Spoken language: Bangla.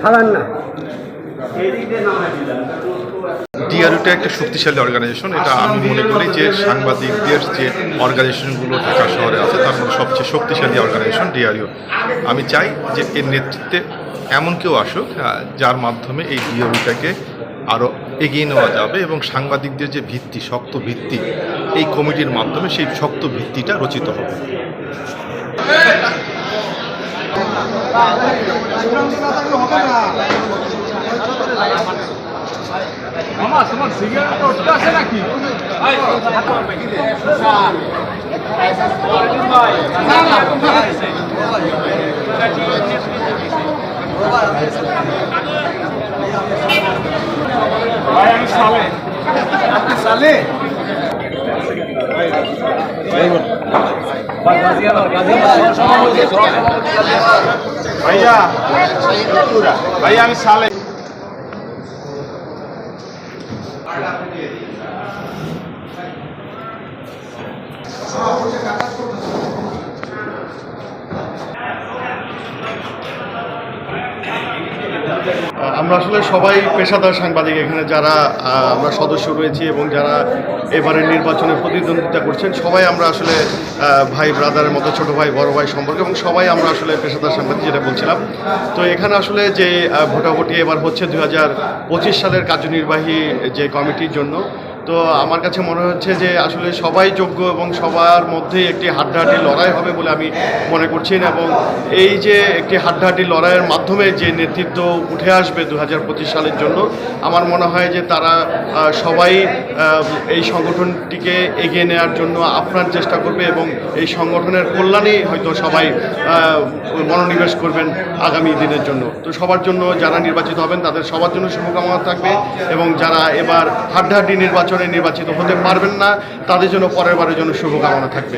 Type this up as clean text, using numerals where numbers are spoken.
ফালান না। ডিআরইউটা একটা শক্তিশালী অর্গানাইজেশন। এটা আমি মনে করি যে সাংবাদিকদের যে অর্গানাইজেশনগুলো ঢাকা শহরে আছে তার মধ্যে সবচেয়ে শক্তিশালী অর্গানাইজেশন ডিআরইউ। আমি চাই যে এর নেতৃত্বে এমন কেউ আসুক যার মাধ্যমে এই ডিআরইউটাকে আরও এগিয়ে নেওয়া যাবে এবং সাংবাদিকদের যে ভিত্তি, শক্ত ভিত্তি, এই কমিটির মাধ্যমে সেই শক্ত ভিত্তিটা রচিত হবে। তোমার সিগারেট আছে নাকি? সালে ভাইয়া ভাইয়া আমি সালে আমরা আসলে সবাই পেশাদার সাংবাদিক এখানে যারা আমরা সদস্য রয়েছি এবং যারা এবারের নির্বাচনে প্রতিদ্বন্দ্বিতা করছেন সবাই আমরা আসলে ভাই ব্রাদারের মতো, ছোটো ভাই বড় ভাই সম্পর্কে, এবং সবাই আমরা আসলে পেশাদার সাংবাদিক যেটা বলছিলাম। তো এখানে আসলে যে ভোটাভুটি এবার হচ্ছে 2025 সালের কার্যনির্বাহী যে কমিটির জন্য, তো আমার কাছে মনে হচ্ছে যে আসলে সবাই যোগ্য এবং সবার মধ্যেই একটি হাড্ডাহাড্ডি লড়াই হবে বলে আমি মনে করছি না। এবং এই যে একটি হাড্ডাহাড্ডি লড়াইয়ের মাধ্যমে যে নেতৃত্ব উঠে আসবে 2025 সালের জন্য, আমার মনে হয় যে তারা সবাই এই সংগঠনটিকে এগিয়ে নেওয়ার জন্য আপ্রাণ চেষ্টা করবে এবং এই সংগঠনের কল্যাণেই হয়তো সবাই মনোনিবেশ করবেন আগামী দিনের জন্য। তো সবার জন্য যারা নির্বাচিত হবেন তাদের সবার জন্য শুভকামনা থাকবে, এবং যারা এবার হাড্ডাহাড্ডি নির্বাচিত হতে পারবেন না তাদের জন্য পরের বারের জন্য শুভকামনা থাকবে।